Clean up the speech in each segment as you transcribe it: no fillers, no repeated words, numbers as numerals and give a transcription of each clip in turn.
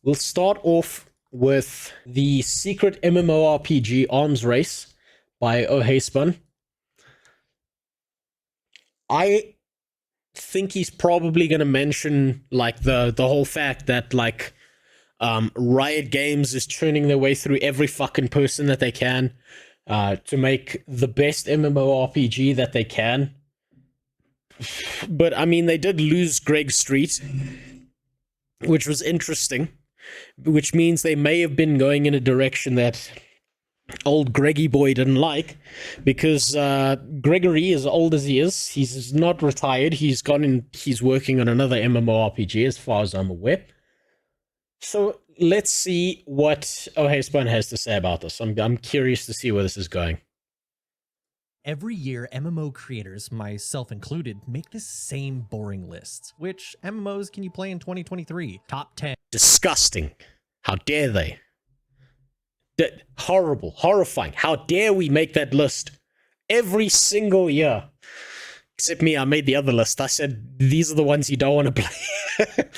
We'll start off with the secret MMORPG Arms Race by oheyspun. I think he's probably going to mention like the whole fact that like Riot Games is churning their way through every fucking person that they can to make the best MMORPG that they can. But I mean, they did lose Greg Street, which was interesting, which means they may have been going in a direction that old Greggy boy didn't like, because Gregory, as old as he is, he's not retired. He's working on another MMORPG as far as I'm aware. So let's see what oheyspun has to say about this. I'm curious to see where this is going. Every year, MMO creators, myself included, make the same boring lists. Which MMOs can you play in 2023? Top 10. Disgusting. How dare they? Horrible, horrifying. How dare we make that list every single year? Except me, I made the other list. I said, these are the ones you don't want to play.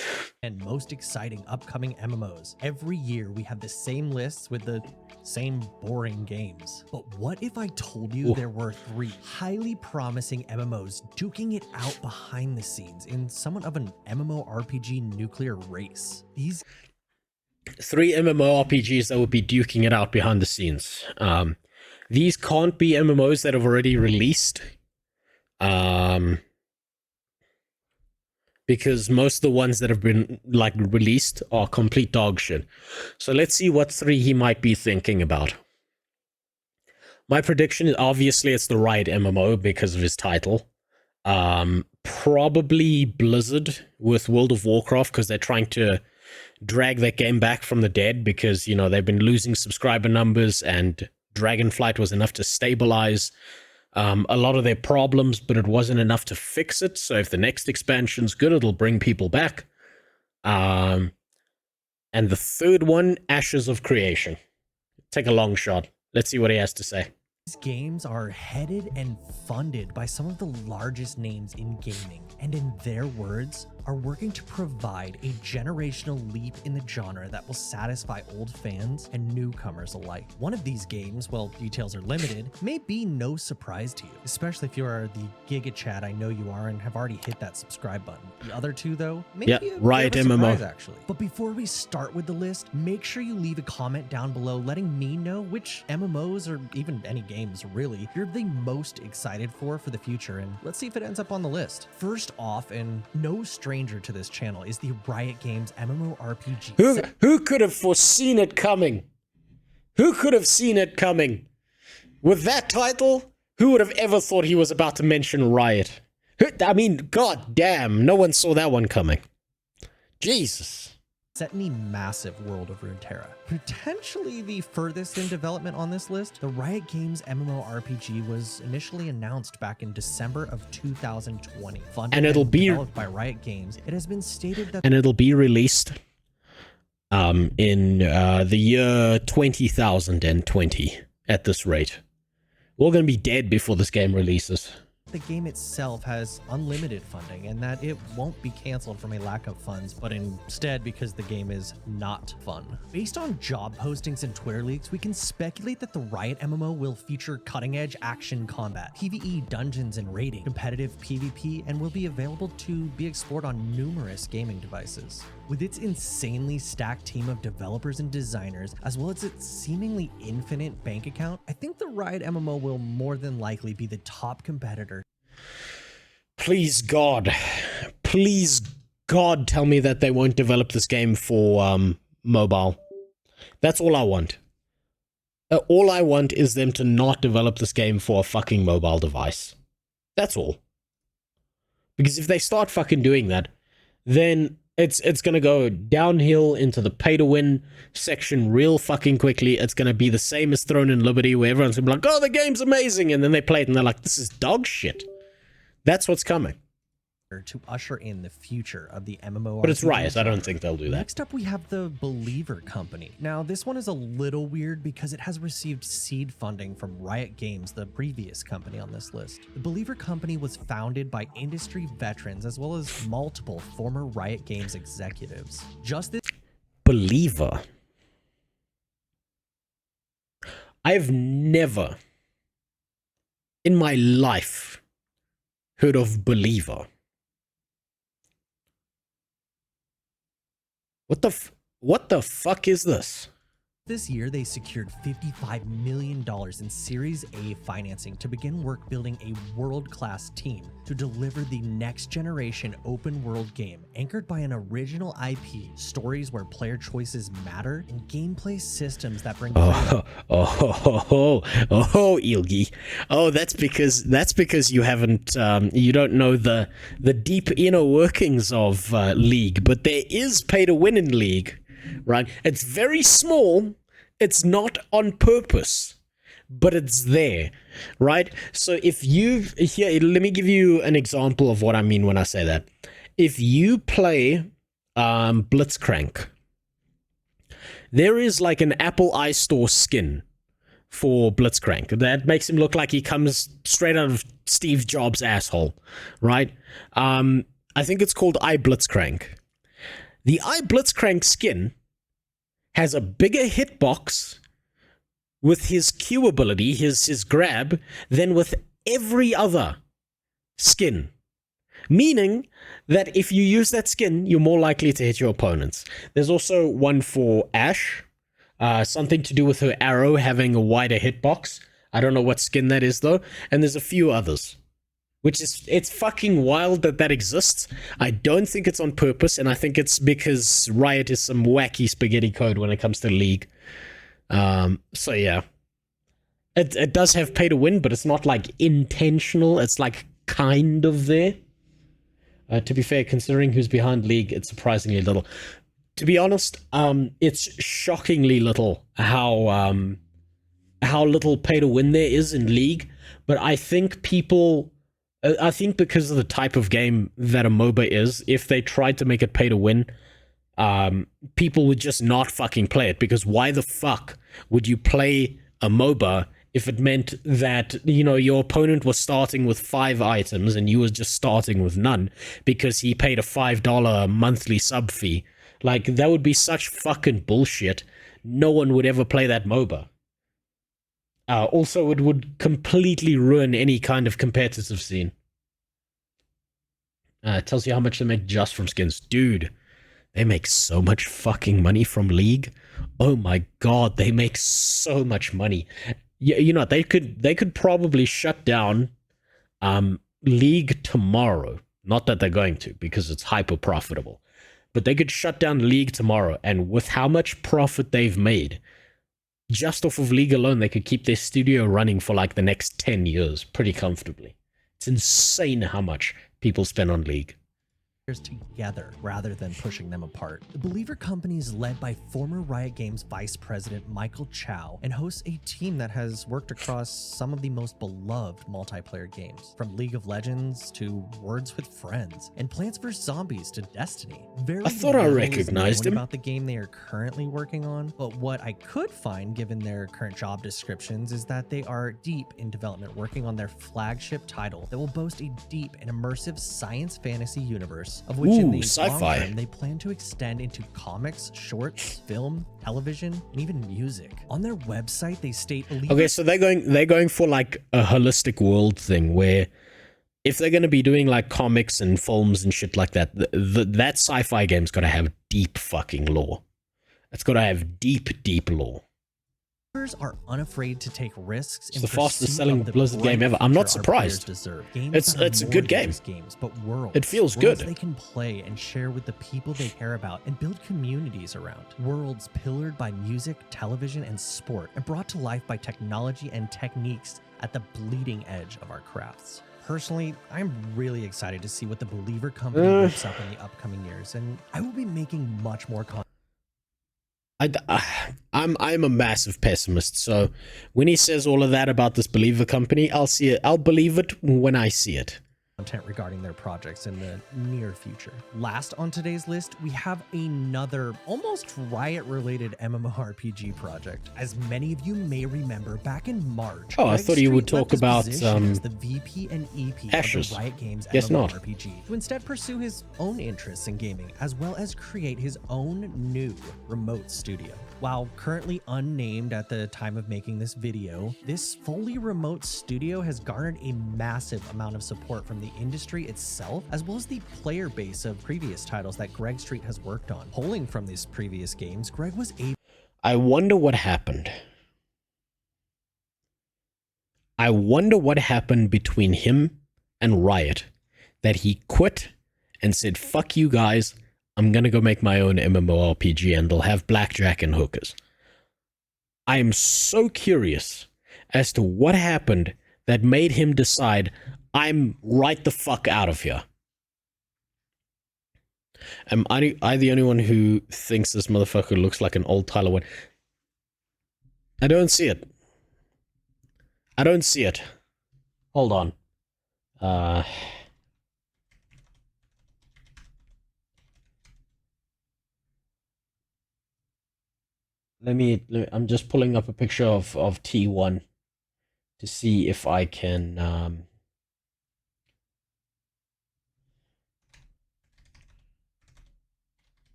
And most exciting upcoming MMOs. Every year, we have the same lists with the same boring games. But what if I told you there were 3 highly promising MMOs duking it out behind the scenes in somewhat of an MMORPG nuclear race? These 3 MMORPGs that would be duking it out behind the scenes. These can't be MMOs that have already released. Because most of the ones that have been like released are complete dog shit. So let's see what 3 he might be thinking about. My prediction is obviously it's the Riot MMO because of his title. Probably Blizzard with World of Warcraft, because they're trying to drag that game back from the dead, because, you know, they've been losing subscriber numbers and Dragonflight was enough to stabilize a lot of their problems, but it wasn't enough to fix it. So if the next expansion's good, it'll bring people back. And the 3rd one, Ashes of Creation. Take a long shot. Let's see what he has to say. These games are headed and funded by some of the largest names in gaming, and in their words, are working to provide a generational leap in the genre that will satisfy old fans and newcomers alike. One of these games, well, details are limited, may be no surprise to you, especially if you are the Giga Chad I know you are and have already hit that subscribe button. The other 2, though, may be a Riot bit of a surprise, MMO. actually. But before we start with the list, make sure you leave a comment down below letting me know which MMOs, or even any games really, you're the most excited for the future, and let's see if it ends up on the list. First off, and no stranger to this channel, is the Riot Games MMORPG. Who could have foreseen it coming? Who could have seen it coming? With that title, who would have ever thought he was about to mention Riot? I mean, god damn, no one saw that one coming. Jesus. Set in the massive world of Runeterra. Potentially the furthest in development on this list, the Riot Games MMORPG was initially announced back in December of 2020. Funded and it'll be developed by Riot Games. It has been stated that it'll be released in the year 20,020 at this rate. We're going to be dead before this game releases. the game itself has unlimited funding and that it won't be canceled from a lack of funds, but instead because the game is not fun. Based on job postings and Twitter leaks, we can speculate that the Riot MMO will feature cutting-edge action combat, PvE dungeons and raiding, competitive PvP, and will be available to be explored on numerous gaming devices. With its insanely stacked team of developers and designers, as well as its seemingly infinite bank account, I think the Riot MMO will more than likely be the top competitor. Please God, tell me that they won't develop this game for mobile. That's all I want. All I want is them to not develop this game for a fucking mobile device. That's all. Because if they start fucking doing that, then it's gonna go downhill into the pay-to-win section real fucking quickly. It's gonna be the same as Throne and Liberty, where everyone's gonna be like, oh, the game's amazing, and then they play it and they're like, this is dog shit. That's what's coming. To usher in the future of the MMO. But it's Riot. I don't think they'll do that. Next up, we have the Believer Company. Now, this one is a little weird because it has received seed funding from Riot Games, the previous company on this list. The Believer Company was founded by industry veterans as well as multiple former Riot Games executives. Believer. I've never in my life heard of Believer. What the fuck is this? This year, they secured $55 million in Series A financing to begin work building a world-class team to deliver the next-generation open-world game anchored by an original IP, stories where player choices matter, and gameplay systems that bring Ilgi. Oh, that's because you haven't you don't know the deep inner workings of League, but there is pay to win in League. Right? It's very small. It's not on purpose, but it's there, right? So if you've here, let me give you an example of what I mean when I say that. If you play Blitzcrank, there is like an Apple iStore skin for Blitzcrank that makes him look like he comes straight out of Steve Jobs' asshole, right? I think it's called iBlitzcrank. The iBlitzcrank skin has a bigger hitbox with his Q ability, his grab, than with every other skin. Meaning that if you use that skin, you're more likely to hit your opponents. There's also one for Ashe, something to do with her arrow having a wider hitbox. I don't know what skin that is though. And there's a few others. Which is, it's fucking wild that exists. I don't think it's on purpose, and I think it's because Riot is some wacky spaghetti code when it comes to League. So yeah. It does have pay to win, but it's not like intentional. It's like kind of there. To be fair, considering who's behind League, it's surprisingly little. To be honest, it's shockingly little how little pay to win there is in League, but I think because of the type of game that a MOBA is, if they tried to make it pay to win, people would just not fucking play it, because why the fuck would you play a MOBA if it meant that, you know, your opponent was starting with 5 items and you was just starting with none because he paid a $5 monthly sub fee? Like, that would be such fucking bullshit. No one would ever play that MOBA. Also, it would completely ruin any kind of competitive scene. It tells you how much they make just from skins. Dude, they make so much fucking money from League. Oh my god, they make so much money. You know, they could probably shut down League tomorrow. Not that they're going to, because it's hyper profitable. But they could shut down League tomorrow, and with how much profit they've made, just off of League alone, they could keep their studio running for like the next 10 years pretty comfortably. It's insane how much people spend on League. Together rather than pushing them apart. The Believer company is led by former Riot Games Vice President Michael Chow and hosts a team that has worked across some of the most beloved multiplayer games, from League of Legends to Words with Friends and Plants vs. Zombies to Destiny. I thought I recognized him. About the game they are currently working on, but what I could find given their current job descriptions is that they are deep in development, working on their flagship title that will boast a deep and immersive science fantasy universe, of which in the long term they plan to extend into comics, shorts, film, television, and even music. On their website, they state, okay, so they're going for like a holistic world thing, where if they're going to be doing like comics and films and shit like that, that sci-fi game's got to have deep fucking lore. It's got to have deep lore. Are unafraid to take risks. It's the fastest selling Blizzard game ever. I'm not surprised. It's a good game. Games, but worlds, it feels good. They can play and share with the people they care about and build communities around. Worlds pillared by music, television, and sport, and brought to life by technology and techniques at the bleeding edge of our crafts. Personally, I'm really excited to see what the Believer company whips up in the upcoming years, and I will be making much more content. I'm a massive pessimist, so when he says all of that about this Believer company, I'll see it. I'll believe it when I see it. content regarding their projects in the near future. Last on today's list, we have another almost Riot-related MMORPG project. As many of you may remember, back in March, I thought you would talk about as the VP and EP Ashes. of the Riot Games Guess not. MMORPG to instead pursue his own interests in gaming, as well as create his own new remote studio. While currently unnamed at the time of making this video, this fully remote studio has garnered a massive amount of support from the industry itself, as well as the player base of previous titles that Greg Street has worked on. Pulling from these previous games, Greg was able... I wonder what happened. I wonder what happened between him and Riot that he quit and said, fuck you guys, I'm gonna go make my own MMORPG and they'll have blackjack and hookers. I am so curious as to what happened that made him decide, I'm right the fuck out of here. Am I the only one who thinks this motherfucker looks like an old Tyler White? I don't see it. I don't see it. Hold on. I'm just pulling up a picture of T1 to see if I can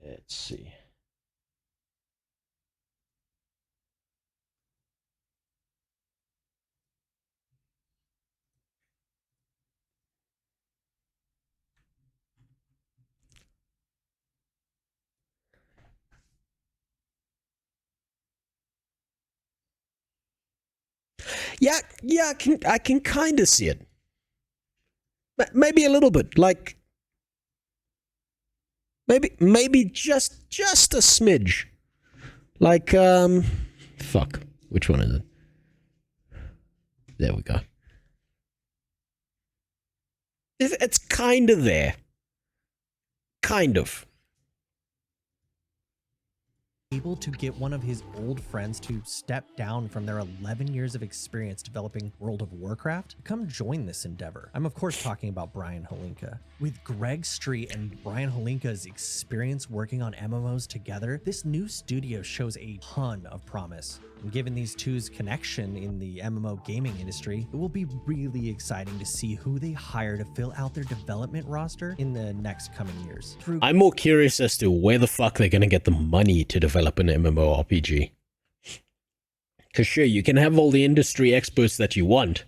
let's see. Yeah, I can kind of see it. Maybe a little bit, like maybe just a smidge. Like fuck, which one is it? There we go. It's kind of there. Kind of. Able to get one of his old friends to step down from their 11 years of experience developing World of Warcraft to come join this endeavor. I'm of course talking about Brian Holinka. With Greg Street and Brian Holinka's experience working on MMOs together, this new studio shows a ton of promise. And given these two's connection in the MMO gaming industry, it will be really exciting to see who they hire to fill out their development roster in the next coming years. I'm more curious as to where the fuck they're going to get the money to develop an MMORPG. Because sure, you can have all the industry experts that you want,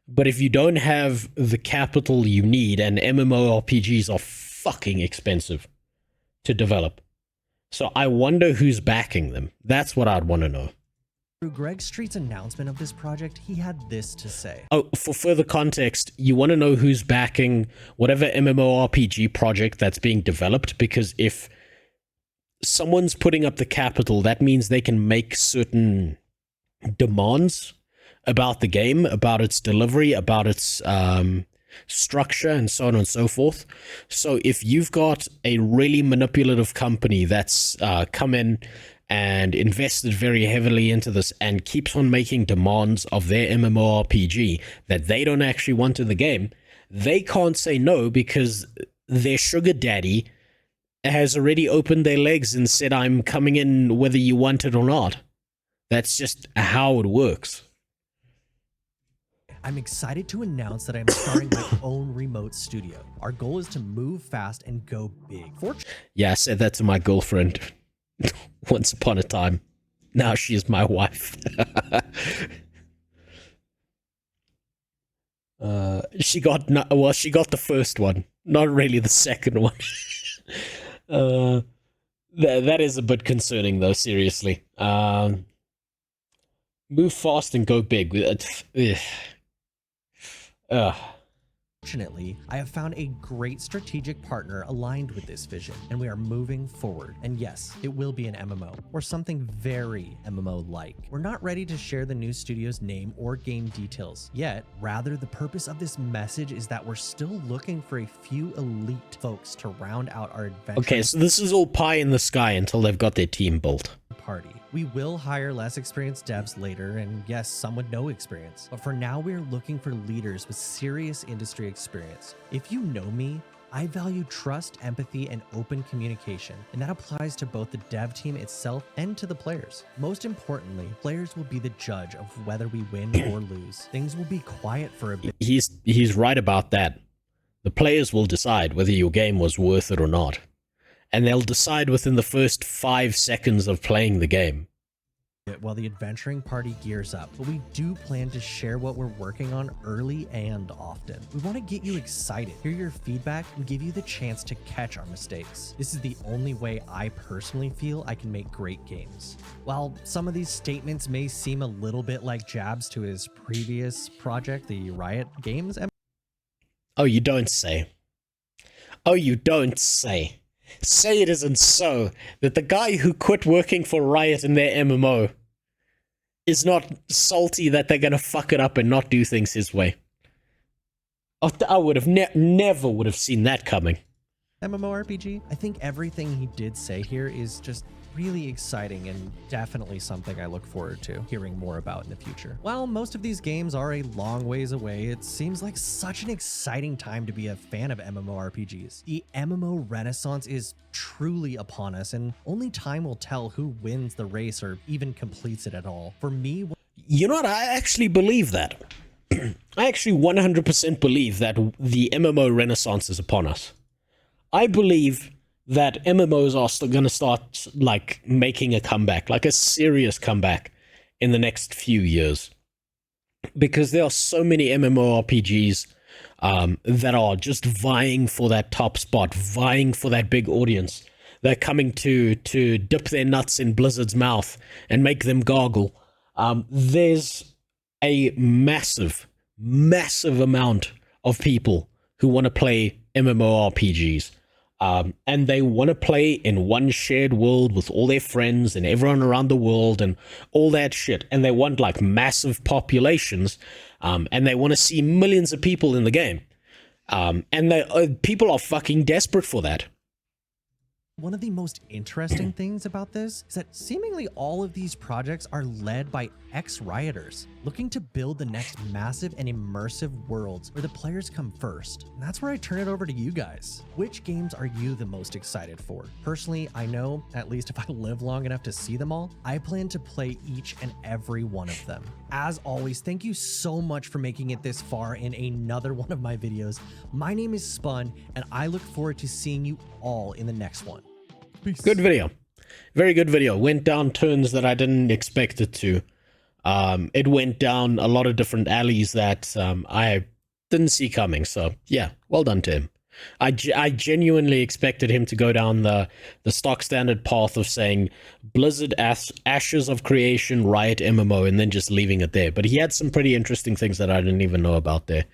but if you don't have the capital you need, and MMORPGs are fucking expensive to develop. So I wonder who's backing them. That's what I'd want to know. Through Greg Street's announcement of this project, he had this to say. Oh, for further context, you want to know who's backing whatever MMORPG project that's being developed, because if someone's putting up the capital, that means they can make certain demands about the game, about its delivery, about its structure, and so on and so forth. So if you've got a really manipulative company that's come in and invested very heavily into this and keeps on making demands of their MMORPG that they don't actually want in the game, they can't say no, because their sugar daddy has already opened their legs and said, I'm coming in whether you want it or not. That's just how it works. I'm excited to announce that I'm starting my own remote studio. Our goal is to move fast and go big. Yeah, I said that to my girlfriend once upon a time. Now she is my wife. She got the first one, not really the second one. That is a bit concerning, though. Seriously, move fast and go big. Fortunately, I have found a great strategic partner aligned with this vision, and we are moving forward. And yes, it will be an MMO, or something very MMO-like. We're not ready to share the new studio's name or game details yet. Rather, the purpose of this message is that we're still looking for a few elite folks to round out our adventure. Okay, so this is all pie in the sky until they've got their team built. Party. We will hire less experienced devs later, and yes, some with no experience. But for now, we're looking for leaders with serious industry experience. If you know me, I value trust, empathy, and open communication, and that applies to both the dev team itself and to the players. Most importantly, players will be the judge of whether we win or lose. Things will be quiet for a bit. He's right about that. The players will decide whether your game was worth it or not. And they'll decide within the first 5 seconds of playing the game. While the adventuring party gears up, but we do plan to share what we're working on early and often. We want to get you excited, hear your feedback, and give you the chance to catch our mistakes. This is the only way I personally feel I can make great games. While some of these statements may seem a little bit like jabs to his previous project, the Riot Games. Oh, you don't say. Oh, you don't say. Say it isn't so that the guy who quit working for Riot in their MMO is not salty that they're gonna fuck it up and not do things his way. I would have never would have seen that coming. MMORPG. I think everything he did say here is just really exciting and definitely something I look forward to hearing more about in the future. While most of these games are a long ways away, it seems like such an exciting time to be a fan of MMORPGs. The MMO renaissance is truly upon us, and only time will tell who wins the race or even completes it at all. For me, you know what? I actually believe that. I actually 100% believe that the MMO renaissance is upon us. I believe that MMOs are still going to start like making a comeback, like a serious comeback in the next few years. Because there are so many MMORPGs that are just vying for that top spot, vying for that big audience. They're coming to dip their nuts in Blizzard's mouth and make them gargle. There's a massive amount of people who want to play MMORPGs. And they want to play in one shared world with all their friends and everyone around the world and all that shit. And they want like massive populations, and they want to see millions of people in the game. And people are fucking desperate for that. One of the most interesting things about this is that seemingly all of these projects are led by ex-rioters looking to build the next massive and immersive worlds where the players come first. And that's where I turn it over to you guys. Which games are you the most excited for? Personally, I know, at least if I live long enough to see them all, I plan to play each and every one of them. As always, thank you so much for making it this far in another one of my videos. My name is Spun, and I look forward to seeing you all in the next one. Peace. Good video. Very good video. Went down turns that I didn't expect it to. It went down a lot of different alleys that I didn't see coming. So yeah, well done to him. I genuinely expected him to go down the stock standard path of saying Blizzard Ashes of Creation, Riot MMO, and then just leaving it there. But he had some pretty interesting things that I didn't even know about there.